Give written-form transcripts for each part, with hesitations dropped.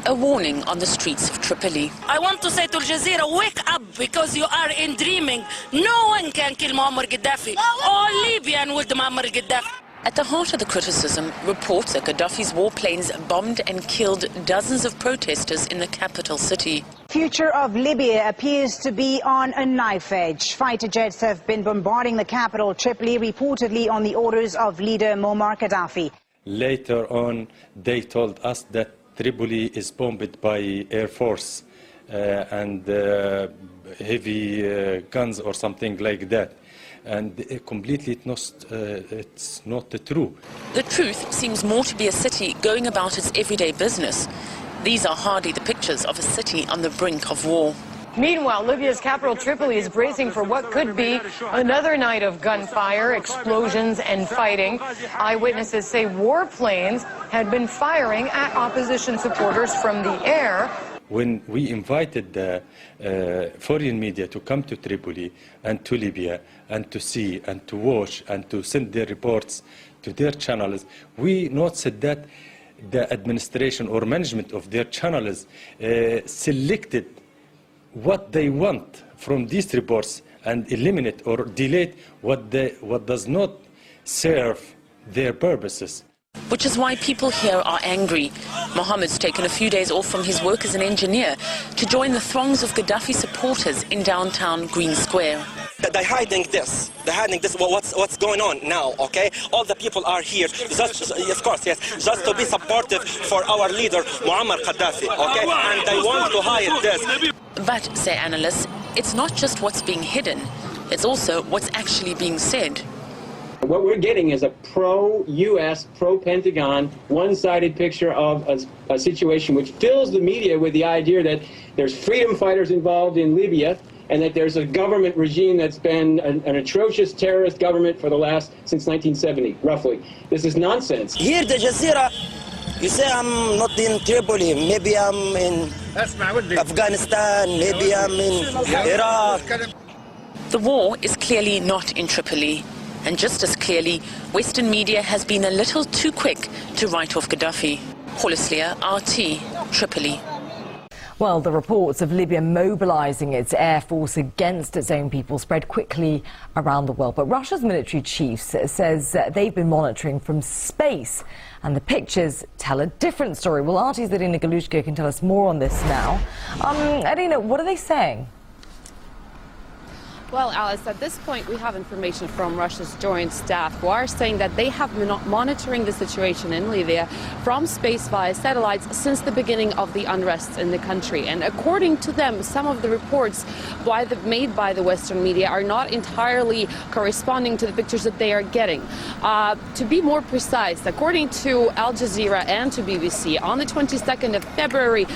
a warning on the streets of Tripoli. I want to say to Al Jazeera, wake up, because you are in dreaming. No one can kill Muammar Gaddafi. All Libyan with Muammar Gaddafi. At the heart of the criticism, reports that Gaddafi's warplanes bombed and killed dozens of protesters in the capital city. Future of Libya appears to be on a knife edge. Fighter jets have been bombarding the capital, Tripoli, reportedly on the orders of leader Muammar Gaddafi. Later on, they told us that Tripoli is bombed by Air Force and heavy guns or something like that. And completely it's not true. The truth seems more to be a city going about its everyday business. These are hardly the pictures of a city on the brink of war. Meanwhile, Libya's capital Tripoli is bracing for what could be another night of gunfire, explosions and fighting. Eyewitnesses say warplanes had been firing at opposition supporters from the air. When we invited the foreign media to come to Tripoli and to Libya and to see and to watch and to send their reports to their channels, we noticed that the administration or management of their channels selected what they want from these reports and eliminate or delete what does not serve their purposes. Which is why people here are angry. Mohammed's taken a few days off from his work as an engineer to join the throngs of Gaddafi supporters in downtown Green Square. They're hiding this. They're hiding this. What's going on now? Okay, all the people are here, just, of course, yes, just to be supportive for our leader Muammar Gaddafi. Okay, and they want to hide this. But, say analysts, it's not just what's being hidden; it's also what's actually being said. What we're getting is a pro-U.S., pro-Pentagon, one-sided picture of a situation which fills the media with the idea that there's freedom fighters involved in Libya and that there's a government regime that's been an atrocious terrorist government for since 1970, roughly. This is nonsense. Here, the Jazeera, you say I'm not in Tripoli, maybe I'm in Afghanistan, maybe I'm in Iraq. The war is clearly not in Tripoli. And just as clearly, Western media has been a little too quick to write off Gaddafi. Holislia, RT, Tripoli. Well, the reports of Libya mobilizing its air force against its own people spread quickly around the world. But Russia's military chief says they've been monitoring from space. And the pictures tell a different story. Well, RT's Irina Galushka can tell us more on this now. Irina, what are they saying? Well, Alice, at this point we have information from Russia's joint staff who are saying that they have been monitoring the situation in Libya from space via satellites since the beginning of the unrest in the country. And according to them, some of the reports made by the Western media are not entirely corresponding to the pictures that they are getting. To be more precise, according to Al Jazeera and to BBC, on the 22nd of February,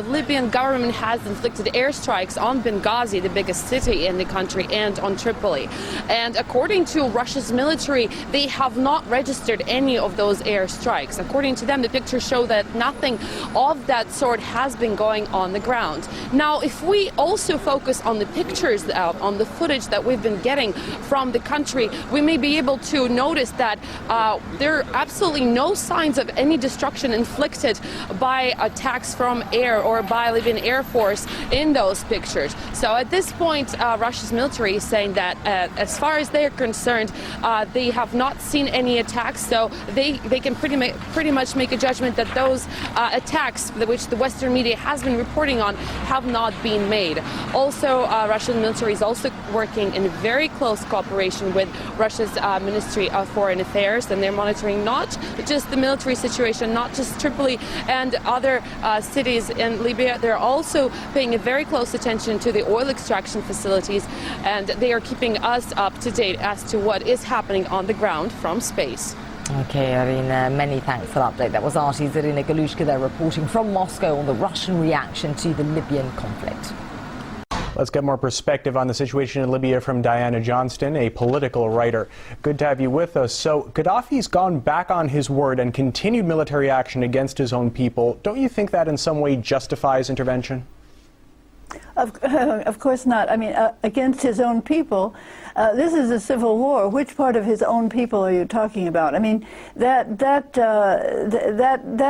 Libyan government has inflicted airstrikes on Benghazi, the biggest city in the country, and on Tripoli. And according to Russia's military, they have not registered any of those airstrikes. According to them, the pictures show that nothing of that sort has been going on the ground. Now, if we also focus on the pictures, on the footage that we've been getting from the country, we may be able to notice that there are absolutely no signs of any destruction inflicted by attacks from air or by Libyan Air Force in those pictures. So at this point, Russia's military is saying that as far as they're concerned, they have not seen any attacks, so they can pretty much make a judgment that those attacks, which the Western media has been reporting on, have not been made. Also, Russian military is also working in very close cooperation with Russia's Ministry of Foreign Affairs, and they're monitoring not just the military situation, not just Tripoli and other cities in Libya. They're also paying a very close attention to the oil extraction facilities, and they are keeping us up to date as to what is happening on the ground from space. Okay, Irina, many thanks for that update. That was RT's Irina Galushka there reporting from Moscow on the Russian reaction to the Libyan conflict. Let's get more perspective on the situation in Libya from Diana Johnston, a political writer. Good to have you with us. So, Gaddafi's gone back on his word and continued military action against his own people. Don't you think that in some way justifies intervention? Of course not. I mean, against his own people. This is a civil war. Which part of his own people are you talking about? I mean, that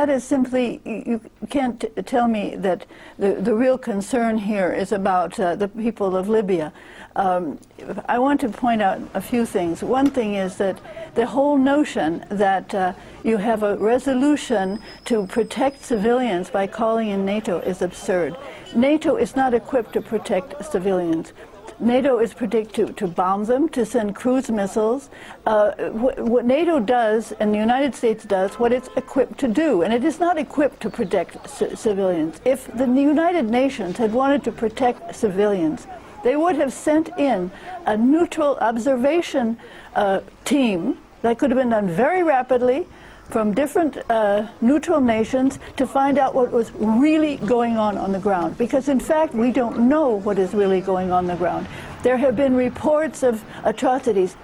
is simply, you can't tell me that the real concern here is about the people of Libya. I want to point out a few things. One thing is that the whole notion that you have a resolution to protect civilians by calling in NATO is absurd. NATO is not equipped to protect civilians. NATO is predicted to bomb them, to send cruise missiles. What NATO does, and the United States does, what it's equipped to do, and it is not equipped to protect civilians. If the United Nations had wanted to protect civilians, they would have sent in a neutral observation team that could have been done very rapidly from different neutral nations to find out what was really going on the ground. Because in fact, we don't know what is really going on the ground. There have been reports of atrocities.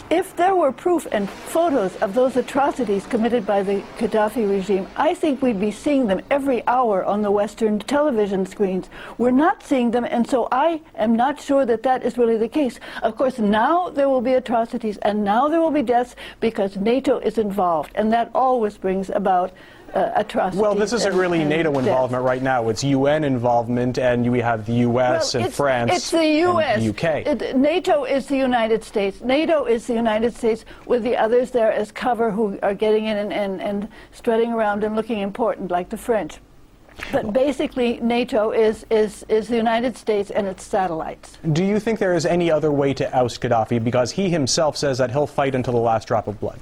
If there were proof and photos of those atrocities committed by the Gaddafi regime, I think we'd be seeing them every hour on the Western television screens. We're not seeing them, and so I am not sure that that is really the case. Of course, now there will be atrocities, and now there will be deaths because NATO is involved, and that always brings about atrocities. Well, this isn't really NATO involvement right now. It's UN involvement, and we have the U.S. and France. It's the U.S. and the U.K. NATO is the United States. NATO is the United States with the others there as cover who are getting in and strutting around and looking important, like the French. But basically, NATO is the United States and its satellites. Do you think there is any other way to oust Gaddafi? Because he himself says that he'll fight until the last drop of blood.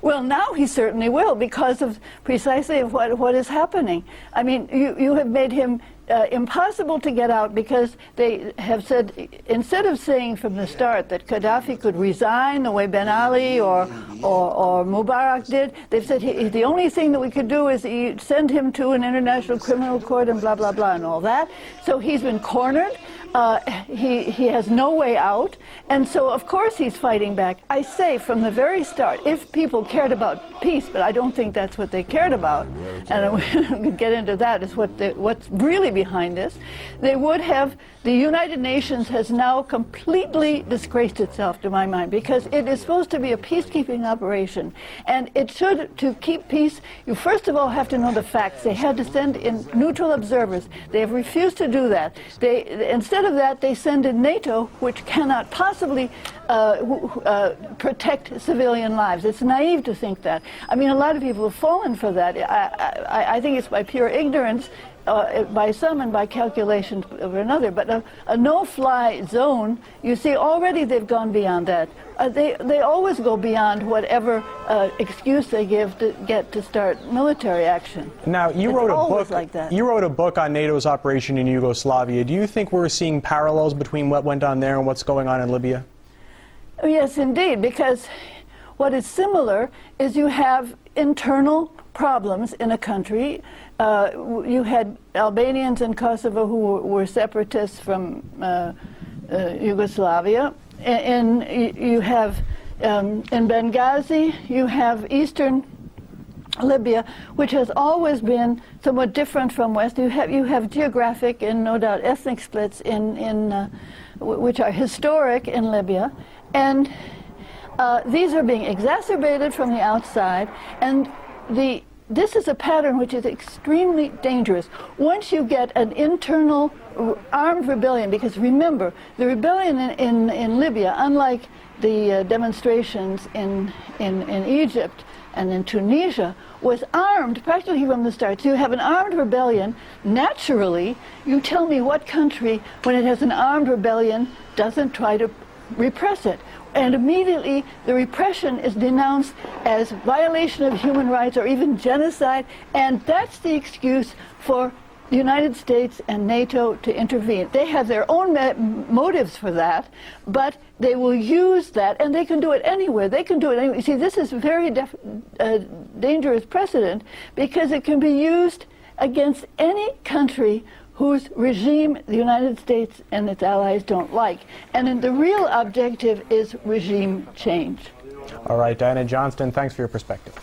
Well, now he certainly will, because of precisely what is happening. I mean, you have made him impossible to get out, because they have said, instead of saying from the start that Gaddafi could resign the way Ben Ali or Mubarak did, they've said the only thing that we could do is send him to an international criminal court and blah, blah, blah, and all that. So he's been cornered. He has no way out, and so of course he's fighting back. I say from the very start, if people cared about peace, but I don't think that's what they cared about, and we could get into that, is what's really behind this, they would have, the United Nations has now completely disgraced itself, to my mind, because it is supposed to be a peacekeeping operation, and it should, to keep peace, you first of all have to know the facts. They had to send in neutral observers. They have refused to do that. Instead of that, they send in NATO, which cannot possibly protect civilian lives. It's naive to think that. I mean, a lot of people have fallen for that. I think it's by pure ignorance, by some and by calculation of another. But a no-fly zone, you see, already they've gone beyond that. They always go beyond whatever excuse they give to get to start military action. Now, you wrote a book like that. You wrote a book on NATO's operation in Yugoslavia. Do you think we're seeing parallels between what went on there and what's going on in Libya? Yes, indeed, because what is similar is you have internal problems in a country. You had Albanians in Kosovo who were separatists from Yugoslavia. And you have, in Benghazi, you have eastern Libya, which has always been somewhat different from West. You have geographic and no doubt ethnic splits which are historic in Libya. And these are being exacerbated from the outside, and this is a pattern which is extremely dangerous. Once you get an internal armed rebellion, because remember, the rebellion in Libya, unlike the demonstrations in Egypt and in Tunisia, was armed practically from the start. So you have an armed rebellion. Naturally, you tell me what country, when it has an armed rebellion, doesn't try to repress it. And immediately the repression is denounced as violation of human rights or even genocide, and that's the excuse for the United States and NATO to intervene. They have their own motives for that, but they will use that, and they can do it anywhere. They can do it anywhere. You see, this is a very dangerous precedent, because it can be used against any country whose regime the United States and its allies don't like. And the real objective is regime change. All right, Diana Johnston, thanks for your perspective.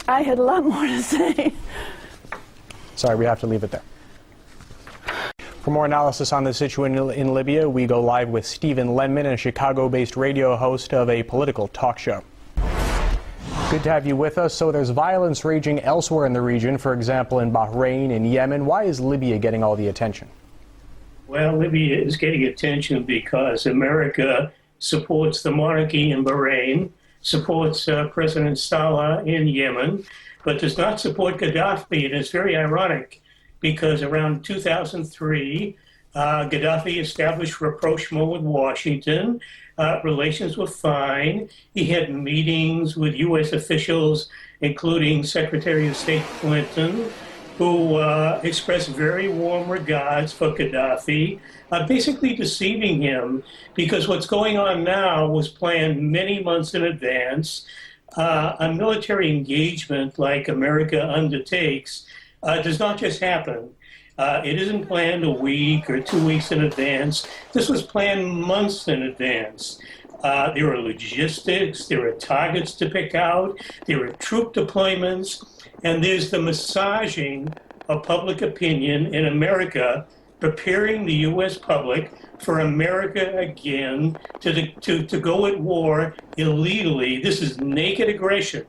I had a lot more to say. Sorry, we have to leave it there. For more analysis on the situation in Libya, we go live with Stephen Lenman, a Chicago-based radio host of a political talk show. Good to have you with us. So there's violence raging elsewhere in the region, for example, in Bahrain, in Yemen. Why is Libya getting all the attention? Well, Libya is getting attention because America supports the monarchy in Bahrain, supports President Saleh in Yemen, but does not support Gaddafi. And it's very ironic because around 2003, Gaddafi established rapprochement with Washington. Relations were fine. He had meetings with U.S. officials, including Secretary of State Clinton, who expressed very warm regards for Gaddafi, basically deceiving him because what's going on now was planned many months in advance. A military engagement like America undertakes does not just happen. It isn't planned a week or 2 weeks in advance. This was planned months in advance. There are logistics, there are targets to pick out, there are troop deployments, and there's the massaging of public opinion in America, preparing the U.S. public for America again to go at war illegally. This is naked aggression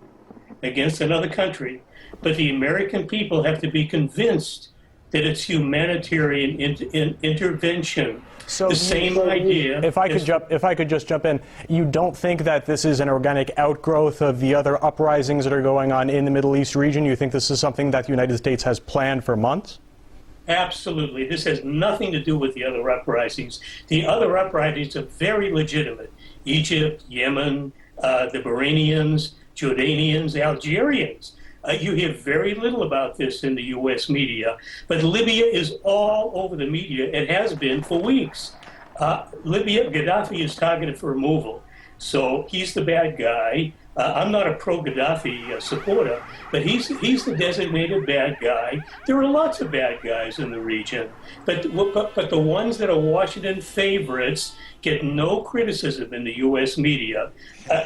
against another country. But the American people have to be convinced that it's humanitarian intervention. So the same idea. If I could just jump in, you don't think that this is an organic outgrowth of the other uprisings that are going on in the Middle East region? You think this is something that the United States has planned for months? Absolutely. This has nothing to do with the other uprisings. The other uprisings are very legitimate. Egypt, Yemen, the Bahrainians, Jordanians, Algerians. You hear very little about this in the U.S. media, but Libya is all over the media. It has been for weeks. Libya, Gaddafi is targeted for removal, so he's the bad guy. I'm not a pro-Gaddafi supporter, but he's the designated bad guy. There are lots of bad guys in the region, but the ones that are Washington favorites get no criticism in the U.S. media.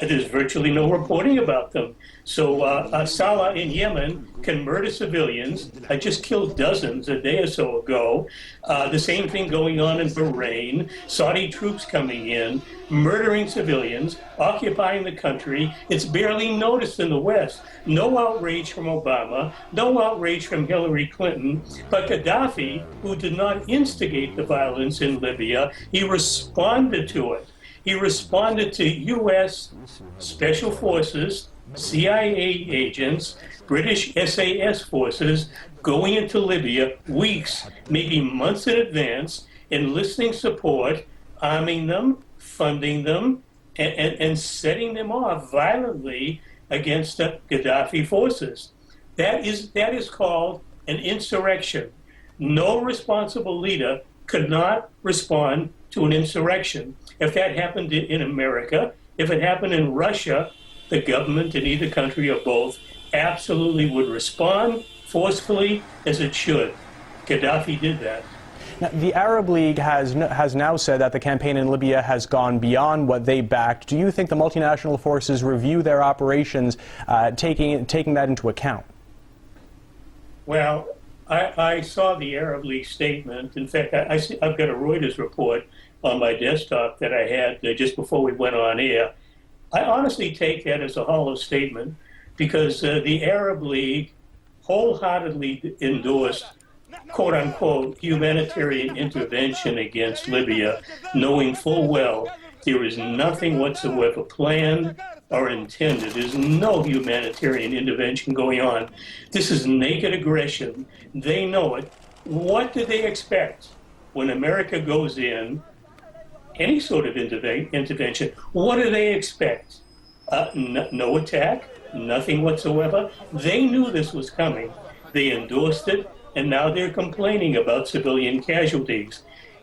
There's virtually no reporting about them. So Saleh in Yemen can murder civilians. I just killed dozens a day or so ago. The same thing going on in Bahrain. Saudi troops coming in, murdering civilians, occupying the country. It's barely noticed in the West. No outrage from Obama, no outrage from Hillary Clinton. But Gaddafi, who did not instigate the violence in Libya, he responded to it. He responded to U.S. Special Forces, CIA agents, British SAS forces going into Libya weeks, maybe months in advance, enlisting support, arming them, funding them, and setting them off violently against the Gaddafi forces. That is called an insurrection. No responsible leader could not respond to an insurrection. If that happened in America, if it happened in Russia, the government in either country or both absolutely would respond forcefully as it should. Gaddafi did that. Now, the Arab League has now said that the campaign in Libya has gone beyond what they backed. Do you think the multinational forces review their operations, taking that into account? Well, I saw the Arab League statement. In fact, I've got a Reuters report on my desktop that I had just before we went on air. I honestly take that as a hollow statement because the Arab League wholeheartedly endorsed, quote unquote, humanitarian intervention against Libya, knowing full well there is nothing whatsoever planned or intended. There's no humanitarian intervention going on. This is naked aggression. They know it. What do they expect when America goes in? Any sort of intervention, what do they expect? No attack, nothing whatsoever. They knew this was coming. They endorsed it, and now they're complaining about civilian casualties.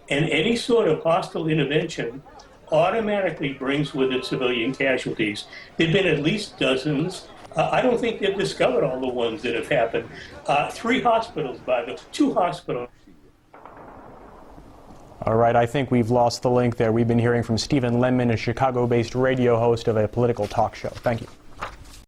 And any sort of hostile intervention automatically brings with it civilian casualties. There have been at least dozens. I don't think they've discovered all the ones that have happened. 2 hospitals. All right, I think we've lost the link there. We've been hearing from Stephen Lenman, a Chicago-based radio host of a political talk show. Thank you.